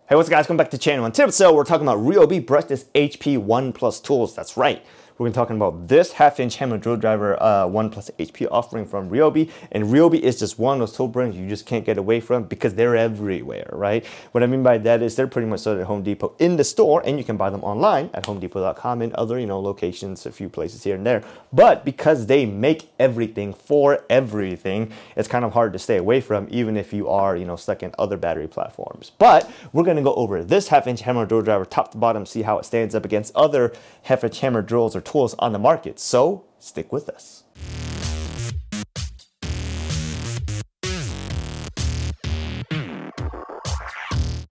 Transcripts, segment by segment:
Hey, what's up guys, welcome back to channel. On today's episode, we're talking about RYOBI Brushless HP ONE+ tools. That's right. We're talking about this half-inch hammer drill driver ONE+ HP offering from RYOBI. And RYOBI is just one of those tool brands you just can't get away from because they're everywhere, right? What I mean by that is they're pretty much sold at Home Depot in the store, and you can buy them online at homedepot.com and other, locations, a few places here and there. But because they make everything for everything, it's kind of hard to stay away from, even if you are, stuck in other battery platforms. But we're gonna go over this half-inch hammer drill driver top to bottom, see how it stands up against other half-inch hammer drills or tools on the market. So stick with us.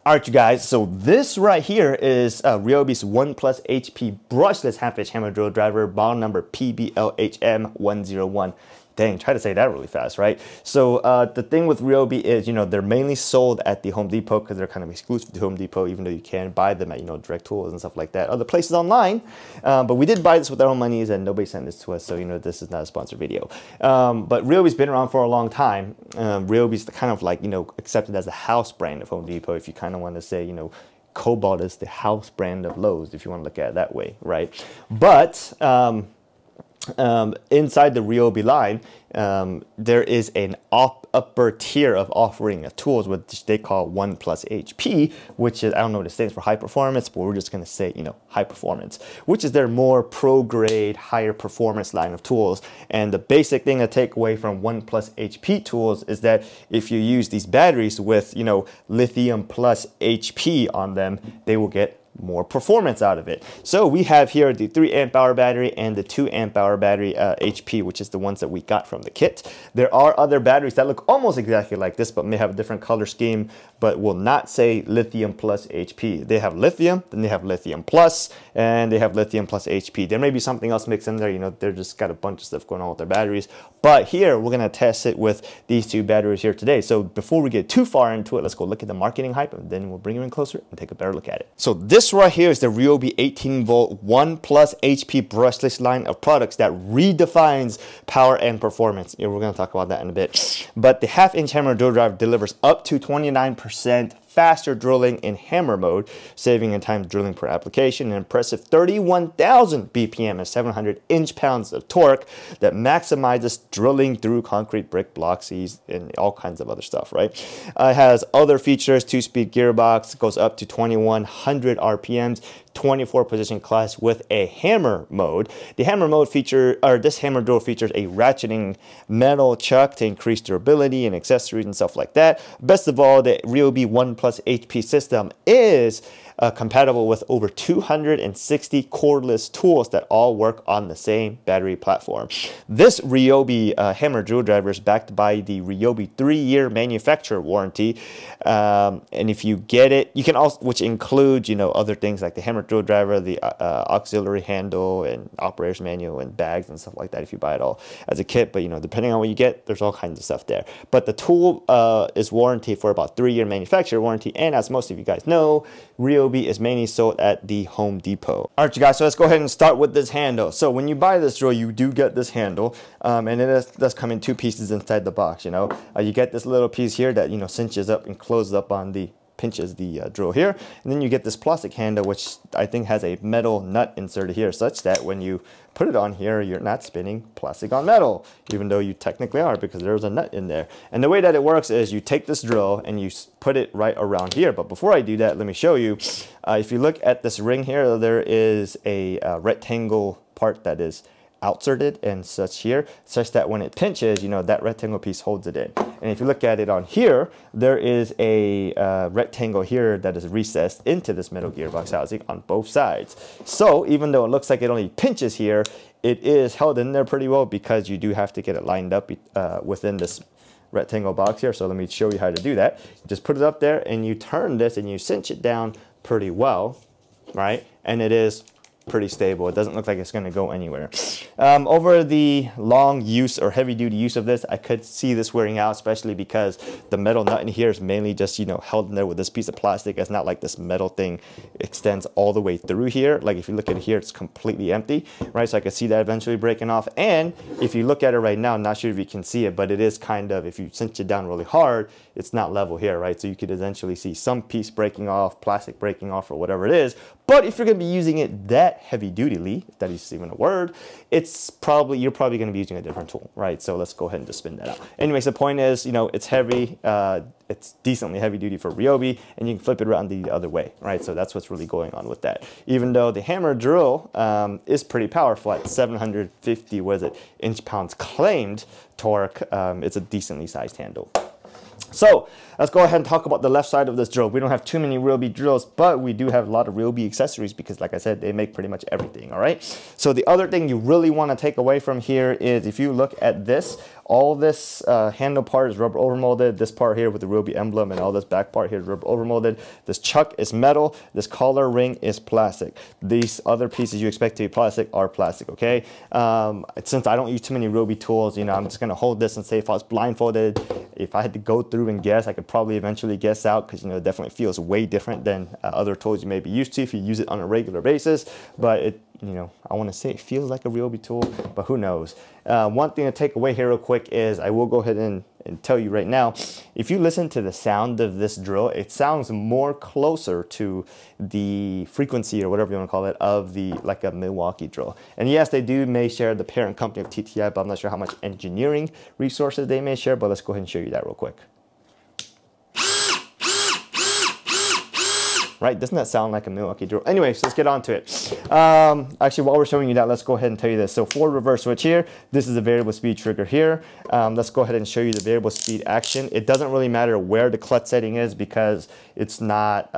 All right, you guys, so this right here is RYOBI's ONE+ HP Brushless half-inch hammer drill driver, model number PBLHM101. Dang, try to say that really fast, right? So the thing with RYOBI is, they're mainly sold at the Home Depot because they're kind of exclusive to Home Depot, even though you can buy them at, Direct Tools and stuff like that. Other places online, but we did buy this with our own monies and nobody sent this to us, so, this is not a sponsored video. But RYOBI's been around for a long time. RYOBI's kind of like, accepted as a house brand of Home Depot, if you kind of want to say, Cobalt is the house brand of Lowe's, if you want to look at it that way, right? But inside the RYOBI line, there is an upper tier of offering of tools, which they call ONE+ HP, which is, I don't know what it stands for, high performance, but we're just going to say, high performance, which is their more pro grade, higher performance line of tools. And the basic thing to take away from ONE+ HP tools is that if you use these batteries with, Lithium plus HP on them, they will get more performance out of it. So we have here the 3 amp hour battery and the 2 amp hour battery HP, which is the ones that we got from the kit. There are other batteries that look almost exactly like this, but may have a different color scheme, but will not say Lithium plus HP. They have Lithium, then they have Lithium plus, and they have Lithium plus HP. There may be something else mixed in there, they're just got a bunch of stuff going on with their batteries. But here, we're gonna test it with these two batteries here today. So before we get too far into it, let's go look at the marketing hype, and then we'll bring you in closer and take a better look at it. So this right here is the RYOBI 18-volt ONE+ HP Brushless line of products that redefines power and performance. We're going to talk about that in a bit. But the half-inch hammer drill driver delivers up to 29% faster drilling in hammer mode, saving in time drilling per application, an impressive 31,000 BPM and 700 inch-pounds of torque that maximizes drilling through concrete, brick, blocks, and all kinds of other stuff, right? It has other features, 2-speed gearbox, goes up to 2100 RPMs, 24 position class with a hammer mode. The hammer mode feature, or this hammer drill features a ratcheting metal chuck to increase durability and accessories and stuff like that. Best of all, the RYOBI ONE+ HP system is compatible with over 260 cordless tools that all work on the same battery platform. This RYOBI hammer drill driver is backed by the RYOBI 3-year manufacturer warranty. And if you get it, you can also, which includes, other things like the hammer drill driver, the auxiliary handle and operator's manual and bags and stuff like that if you buy it all as a kit. But, depending on what you get, there's all kinds of stuff there. But the tool is warranted for about 3-year manufacturer warranty. And as most of you guys know, RYOBI is mainly sold at the Home Depot. All right, you guys, so let's go ahead and start with this handle. So when you buy this drill, you do get this handle, and it does come in 2 pieces inside the box. You get this little piece here that cinches up and closes up on the pinches the drill here, and then you get this plastic handle, which I think has a metal nut inserted here, such that when you put it on here, you're not spinning plastic on metal, even though you technically are, because there's a nut in there. And the way that it works is you take this drill and you put it right around here. But before I do that, let me show you. If you look at this ring here, there is a rectangle part that is outserted and such here, such that when it pinches, that rectangle piece holds it in. And if you look at it on here, there is a rectangle here that is recessed into this metal gearbox housing on both sides. So even though it looks like it only pinches here, it is held in there pretty well because you do have to get it lined up within this rectangle box here. So let me show you how to do that. You just put it up there and you turn this and you cinch it down pretty well, right? And it is pretty stable. It doesn't look like it's going to go anywhere. Over the long use or heavy duty use of this, I could see this wearing out, especially because the metal nut in here is mainly just, held in there with this piece of plastic. It's not like this metal thing extends all the way through here. Like if you look at it here, it's completely empty, right? So I could see that eventually breaking off. And if you look at it right now, I'm not sure if you can see it, but it is kind of, if you cinch it down really hard, it's not level here, right? So you could essentially see some piece breaking off, plastic breaking off, or whatever it is. But if you're going to be using it that heavy dutily, if that is even a word, you're probably going to be using a different tool, right? So let's go ahead and just spin that out. Anyways, the point is, you know, it's heavy. It's decently heavy duty for RYOBI, and you can flip it around the other way, right? So that's what's really going on with that. Even though the hammer drill is pretty powerful at 750, inch-pounds claimed torque, it's a decently sized handle. So let's go ahead and talk about the left side of this drill. We don't have too many RYOBI drills, but we do have a lot of RYOBI accessories because, like I said, they make pretty much everything, all right? So the other thing you really want to take away from here is if you look at this, all this handle part is rubber overmolded. This part here with the RYOBI emblem and all this back part here is rubber overmolded. This chuck is metal. This collar ring is plastic. These other pieces you expect to be plastic are plastic, okay? Since I don't use too many RYOBI tools, you know, I'm just going to hold this and say if I was blindfolded, if I had to go through and guess, I could probably eventually guess out because, you know, it definitely feels way different than other tools you may be used to if you use it on a regular basis. But it, you know, I want to say it feels like a RYOBI tool, but who knows? One thing to take away here real quick is I will go ahead and tell you right now, if you listen to the sound of this drill, it sounds more closer to the frequency or whatever you want to call it of like a Milwaukee drill. And yes, they may share the parent company of TTI, but I'm not sure how much engineering resources they may share, but let's go ahead and show you that real quick. Right? Doesn't that sound like a Milwaukee drill? Anyways, let's get on to it. Actually, while we're showing you that, let's go ahead and tell you this. So for reverse switch here, this is a variable speed trigger here. Let's go ahead and show you the variable speed action. It doesn't really matter where the clutch setting is because it's not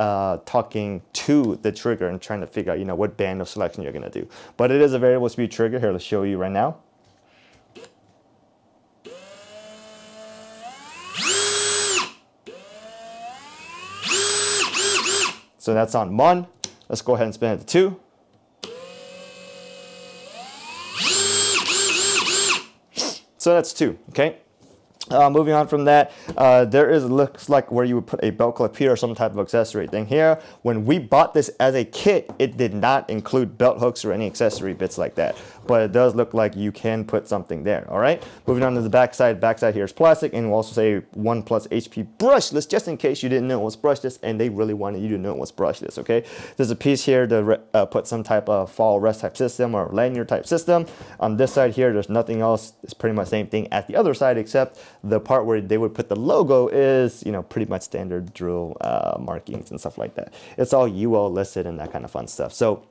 talking to the trigger and trying to figure out, you know, what band of selection you're going to do. But it is a variable speed trigger. Here, let's show you right now. So that's on 1. Let's go ahead and spin it to 2. So that's 2, okay? Moving on from that, looks like where you would put a belt clip here or some type of accessory thing here. When we bought this as a kit, it did not include belt hooks or any accessory bits like that. But it does look like you can put something there, all right? Moving on to the back side. Back side here is plastic, and we'll also say ONE HP Brushless, just in case you didn't know it was brushless, and they really wanted you to know it was brushless, okay? There's a piece here to put some type of fall rest type system or lanyard type system. On this side here, there's nothing else. It's pretty much the same thing at the other side, except the part where they would put the logo is, you know, pretty much standard drill markings and stuff like that. It's all UL listed and that kind of fun stuff. So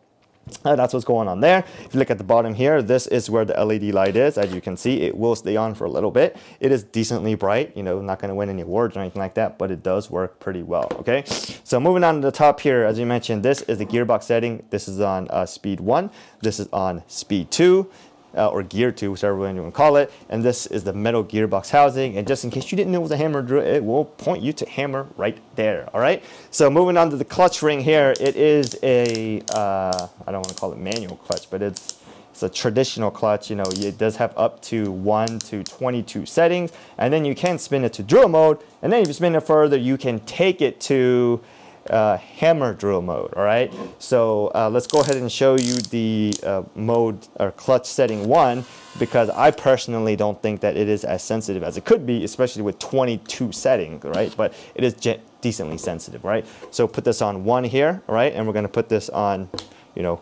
that's what's going on there. If you look at the bottom here, this is where the LED light is. As you can see, it will stay on for a little bit. It is decently bright, you know, not going to win any awards or anything like that, but it does work pretty well, okay? So moving on to the top here, as you mentioned, this is the gearbox setting. This is on speed 1. This is on speed 2. Or gear 2, whichever one you want to call it. And this is the metal gearbox housing. And just in case you didn't know it was a hammer drill, it will point you to hammer right there. All right. So moving on to the clutch ring here, it is a I don't want to call it manual clutch, but it's a traditional clutch. You know, it does have up to 1 to 22 settings, and then you can spin it to drill mode. And then if you spin it further, you can take it to hammer drill mode. All right, so let's go ahead and show you the mode or clutch setting 1, because I personally don't think that it is as sensitive as it could be, especially with 22 settings, right? But it is decently sensitive, right? So put this on 1 here, all right, and we're going to put this on, you know,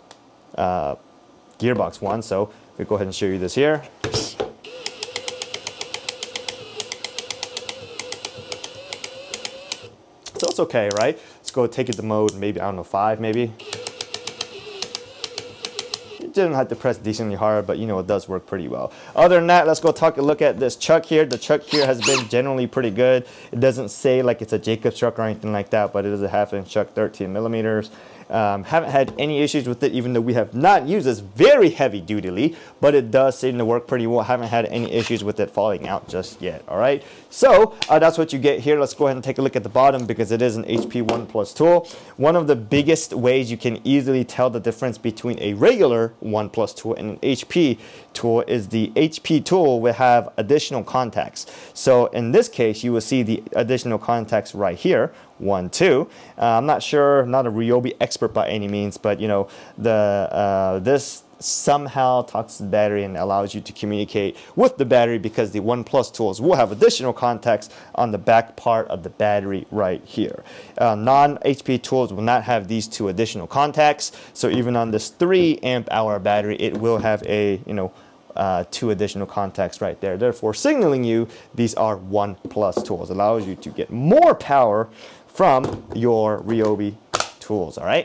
gearbox 1. So we go ahead and show you this here. So it's okay, right? Let's go take it to mode, maybe, I don't know, 5 maybe. You didn't have to press decently hard, but you know, it does work pretty well. Other than that, let's go take a look at this chuck here. The chuck here has been generally pretty good. It doesn't say like it's a Jacobs chuck or anything like that, but it is a 1/2" chuck, 13 millimeters. Haven't had any issues with it, even though we have not used this very heavy dutily, but it does seem to work pretty well. Haven't had any issues with it falling out just yet. All right, so that's what you get here. Let's go ahead and take a look at the bottom, because it is an HP ONE+ tool. One of the biggest ways you can easily tell the difference between a regular ONE+ tool and an HP tool is the HP tool will have additional contacts. So in this case, you will see the additional contacts right here. 1, 2. I'm not sure, not a RYOBI expert by any means, but you know, this somehow talks to the battery and allows you to communicate with the battery, because the ONE Plus tools will have additional contacts on the back part of the battery right here. Non-HP tools will not have these two additional contacts, so even on this 3 amp hour battery, it will have a, you know, 2 additional contacts right there, therefore signaling you these are ONE Plus tools. Allows you to get more power from your RYOBI tools. All right.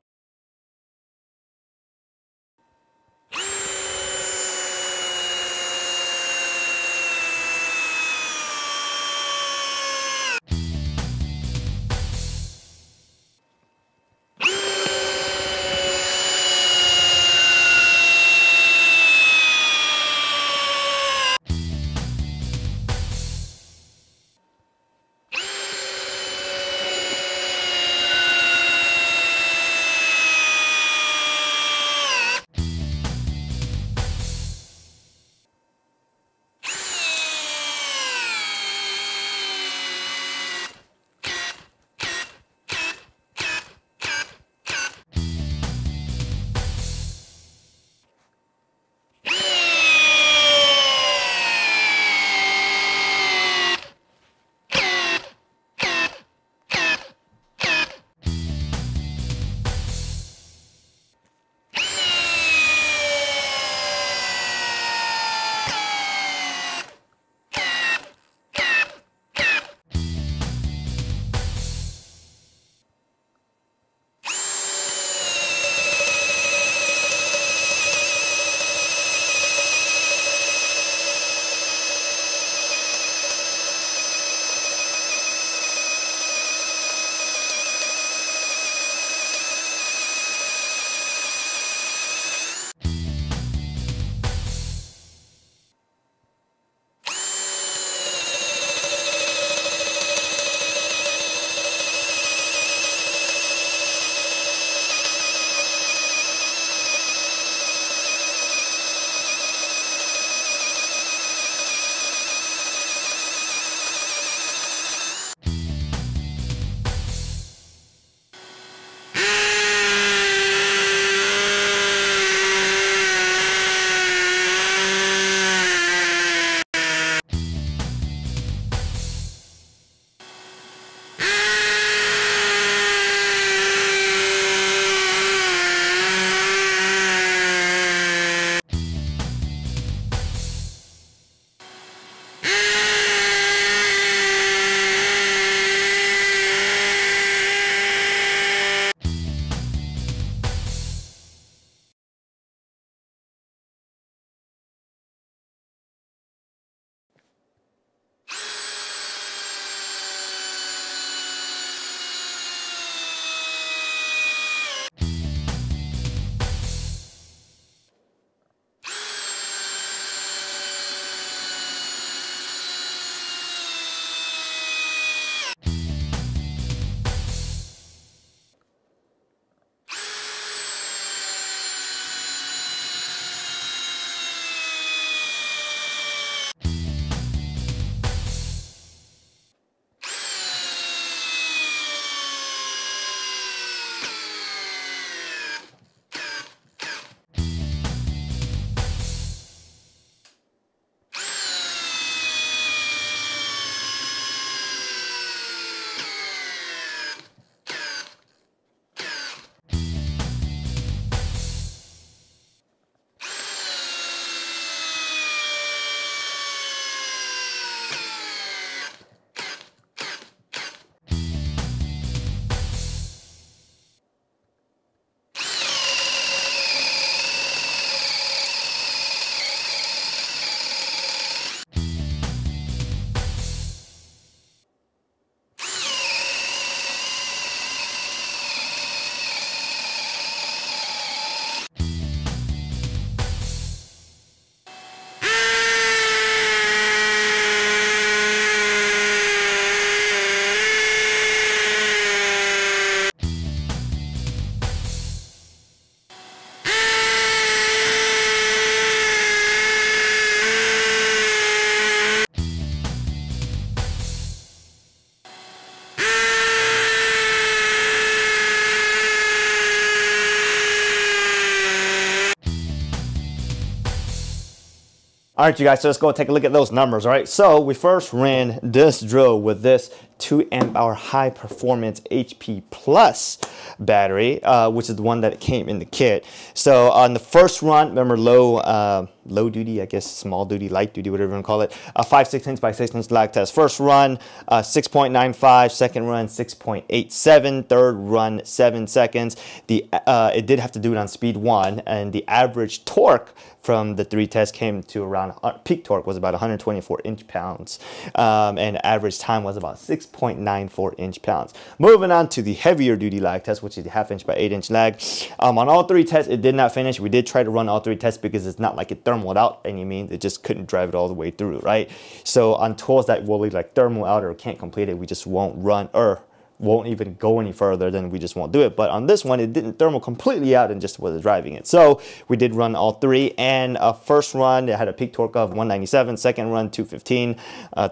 All right, you guys, so let's go take a look at those numbers. All right, so we first ran this drill with this 2 amp hour high performance HP Plus battery, which is the one that came in the kit. So on the first run, remember low duty, I guess small duty, light duty, whatever you want to call it, 5/16 by 6" lag test. First run 6.95, second run 6.87, third run 7 seconds. It did have to do it on speed 1, and the average torque from the 3 tests came to around peak torque was about 124 inch-pounds, and average time was about 6.94 inch-pounds. Moving on to the heavier duty lag test, which is the 1/2" by 8" lag. On all 3 tests, it did not finish. We did try to run all 3 tests because it's not like it thermaled out any means. It just couldn't drive it all the way through, right? So on tools that will like thermal out or can't complete it, we just won't run or won't even go any further, then we just won't do it. But on this one, it didn't thermal completely out and just was driving it. So we did run all 3, and first run, it had a peak torque of 197, second run 215,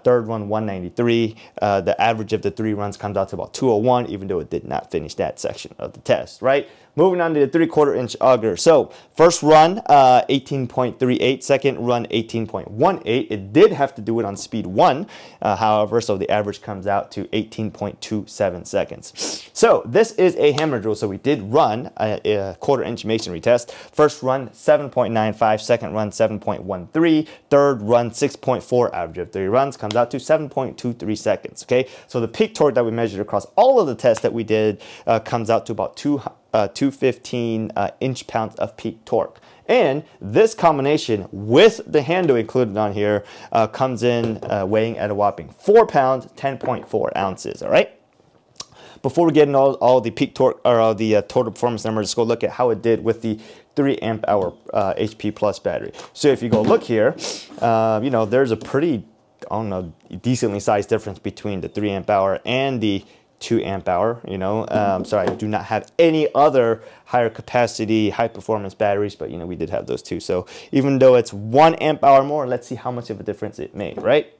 third run 193. The average of the 3 runs comes out to about 201, even though it did not finish that section of the test, right? Moving on to the 3/4 inch auger. So first run 18.38, second run 18.18. It did have to do it on speed 1, however, so the average comes out to 18.27 seconds. So this is a hammer drill. So we did run a 1/4 inch masonry test. First run 7.95, second run 7.13, third run 6.4. Average of 3 runs comes out to 7.23 seconds. Okay, so the peak torque that we measured across all of the tests that we did comes out to about 215 inch-pounds of peak torque. And this combination with the handle included on here comes in weighing at a whopping 4 pounds, 10.4 ounces. All right. Before we get into all the peak torque or the total performance numbers, let's go look at how it did with the 3 amp hour HP Plus battery. So if you go look here, you know, there's a pretty, I don't know, decently sized difference between the 3 amp hour and the 2 amp hour, you know. Sorry, I do not have any other higher capacity, high performance batteries, but you know, we did have those too. So even though it's 1 amp hour more, let's see how much of a difference it made, right?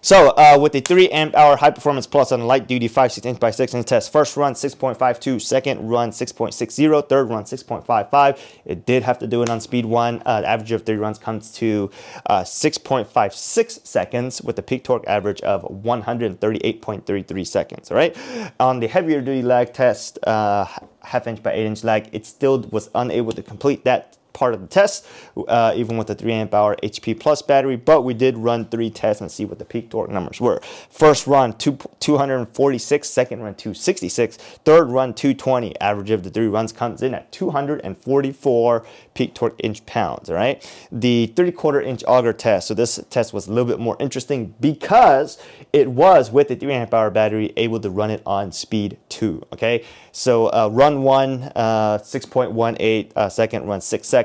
So with the 3 amp hour high performance plus on a light duty 5/16 by 6" test, first run 6.52, second run 6.60, third run 6.55. It did have to do it on speed 1. The average of 3 runs comes to 6.56 seconds with the peak torque average of 138.33 seconds. All right. On the heavier duty lag test, 1/2" by 8" lag, it still was unable to complete that part of the test, even with the 3 amp hour HP Plus battery, but we did run 3 tests and see what the peak torque numbers were. First run 246, second run 266, third run 220. Average of the 3 runs comes in at 244 peak torque inch-pounds. All right, the 3/4 inch auger test. So this test was a little bit more interesting because it was with the 3 amp hour battery able to run it on speed 2. Okay, so run 1 6.18, second run 6 seconds.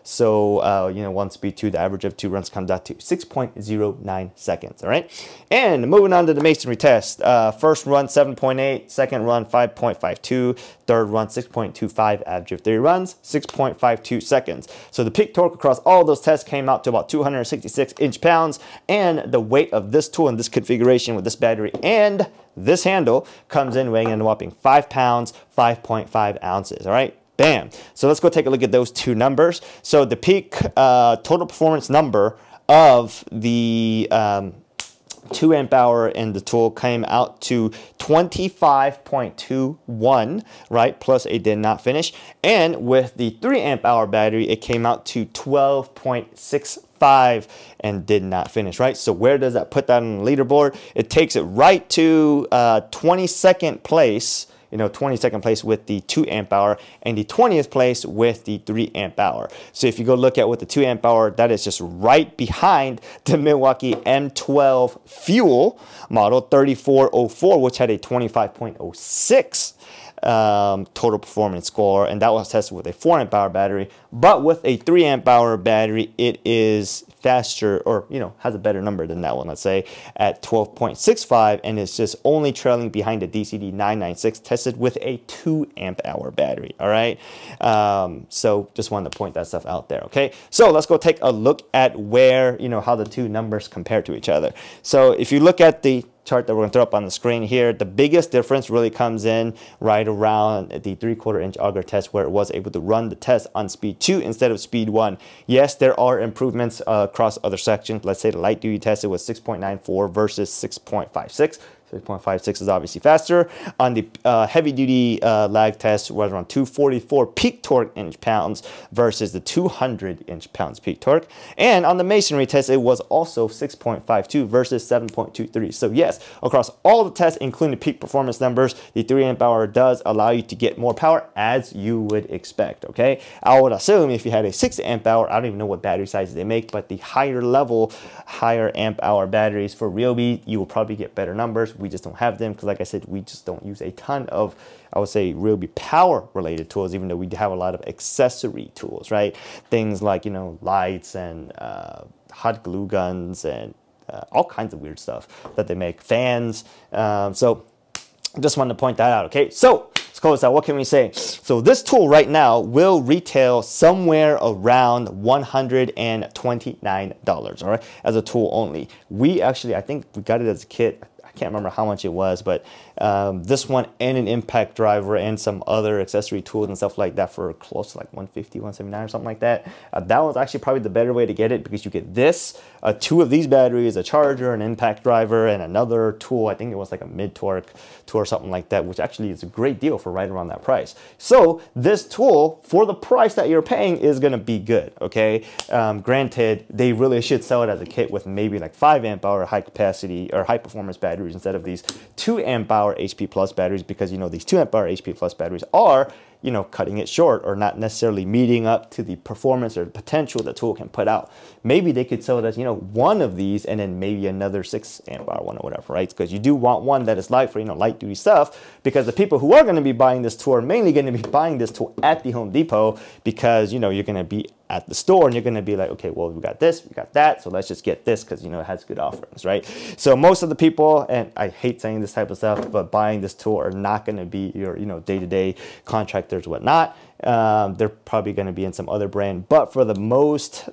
So you know, 1 speed 2, the average of 2 runs comes out to 6.09 seconds. All right, and moving on to the masonry test. First run 7.8, second run 5.52, third run 6.25. Average of 3 runs 6.52 seconds. So the peak torque across all those tests came out to about 266 inch-pounds, and the weight of this tool in this configuration with this battery and this handle comes in weighing in a whopping 5 pounds, 5.5 ounces. All right. Bam. So let's go take a look at those 2 numbers. So the peak total performance number of the 2 amp hour in the tool came out to 25.21, right? Plus it did not finish. And with the 3 amp hour battery, it came out to 12.65 and did not finish, right? So where does that put that on the leaderboard? It takes it right to 22nd place. You know, 22nd place with the 2 amp hour and the 20th place with the 3 amp hour. So if you go look at with the 2 amp hour, that is just right behind the Milwaukee M12 Fuel model 3404, which had a 25.06 total performance score, and that was tested with a 4 amp hour battery. But with a 3 amp hour battery, it is faster, or you know, has a better number than that one, let's say at 12.65, and it's just only trailing behind the DCD 996 tested with a 2 amp hour battery. All right, so just wanted to point that stuff out there. Okay, so let's go take a look at where, you know, how the 2 numbers compare to each other. So if you look at the chart that we're going to throw up on the screen here, the biggest difference really comes in right around the 3/4 inch auger test, where it was able to run the test on speed 2 instead of speed 1. Yes, there are improvements across other sections. Let's say the light duty test, it was 6.94 versus 6.56. 6.56 is obviously faster. On the heavy duty lag test, was around 244 peak torque inch-pounds versus the 200 inch-pounds peak torque. And on the masonry test, it was also 6.52 versus 7.23. So yes, across all the tests, including the peak performance numbers, the 3 amp hour does allow you to get more power, as you would expect, okay? I would assume if you had a 6 amp hour, I don't even know what battery sizes they make, but the higher level, higher amp hour batteries for RYOBI, you will probably get better numbers. We just don't have them because, like I said, we just don't use a ton of, I would say, RYOBI power related tools, even though we have a lot of accessory tools, right? Things like, you know, lights and hot glue guns and all kinds of weird stuff that they make, fans. So just wanted to point that out, okay? So let's close out. What can we say? So this tool right now will retail somewhere around $129, all right, as a tool only. We actually, I think we got it as a kit. I can't remember how much it was, but this one and an impact driver and some other accessory tools and stuff like that for close to like 150, 179 or something like that. That was actually probably the better way to get it, because you get this, 2 of these batteries, a charger, an impact driver, and another tool. I think it was like a mid-torque tool or something like that, which actually is a great deal for right around that price. So this tool, for the price that you're paying, is going to be good, okay? Granted, they really should sell it as a kit with maybe like 5 amp hour high capacity or high performance batteries instead of these 2 amp hour HP Plus batteries, because, you know, these 2 amp hour HP Plus batteries are, you know, cutting it short or not necessarily meeting up to the performance or the potential the tool can put out. Maybe they could sell it as, you know, one of these and then maybe another 6 amp hour one or whatever, right? Because you do want one that is light for, you know, light duty stuff, because the people who are going to be buying this tool are mainly going to be buying this tool at the Home Depot, because, you know, you're going to be at the store and you're going to be like, okay, well, we got this, we got that, so let's just get this because, you know, it has good offerings, right? So most of the people, and I hate saying this type of stuff, but buying this tool are not going to be your, you know, day-to-day contractors, whatnot. They're probably going to be in some other brand, but for the most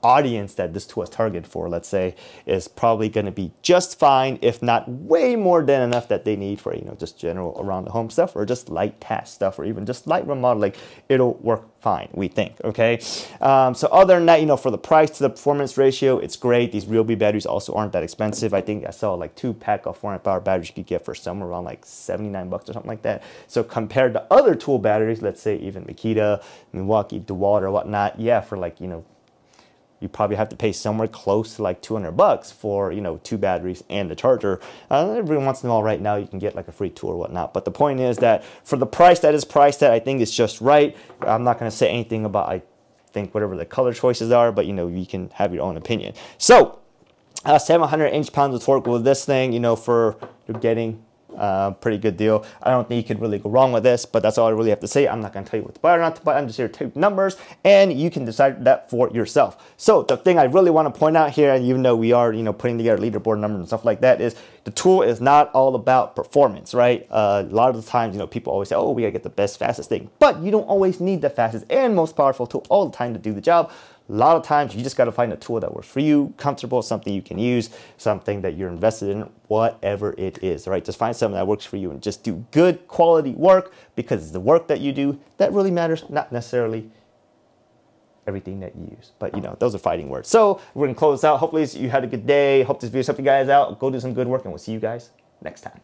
audience that this tool is targeted for, let's say, is probably going to be just fine, if not way more than enough that they need for, you know, just general around the home stuff, or just light task stuff, or even just light remodeling. It'll work fine, we think, okay? So other than that, you know, for the price to the performance ratio, it's great. These RYOBI batteries also aren't that expensive. I think I saw like 2-pack of 4 amp hour batteries you could get for somewhere around like 79 bucks or something like that. So compared to other tool batteries, let's say even Makita, Milwaukee, DeWalt or whatnot, yeah, for like, you know, you probably have to pay somewhere close to like 200 bucks for, you know, 2 batteries and a charger. Every once in a while right now you can get like a free tool or whatnot. But the point is that for the price that is priced at, I think it's just right. I'm not going to say anything about, I think, whatever the color choices are, but, you know, you can have your own opinion. So 700 inch-pounds of torque with this thing, you know, for you're getting pretty good deal. I don't think you could really go wrong with this, but that's all I really have to say. I'm not going to tell you what to buy or not to buy. I'm just here to tell you numbers, and you can decide that for yourself. So the thing I really want to point out here, and even though we are, you know, putting together leaderboard numbers and stuff like that, is the tool is not all about performance, right? A lot of the times, you know, people always say, oh, we got to get the best, fastest thing, but you don't always need the fastest and most powerful tool all the time to do the job. A lot of times you just got to find a tool that works for you, comfortable, something you can use, something that you're invested in, whatever it is, right? Just find something that works for you and just do good quality work, because it's the work that you do that really matters, not necessarily everything that you use. But, you know, those are fighting words. So we're going to close this out. Hopefully you had a good day. Hope this video helped you guys out. Go do some good work, and we'll see you guys next time.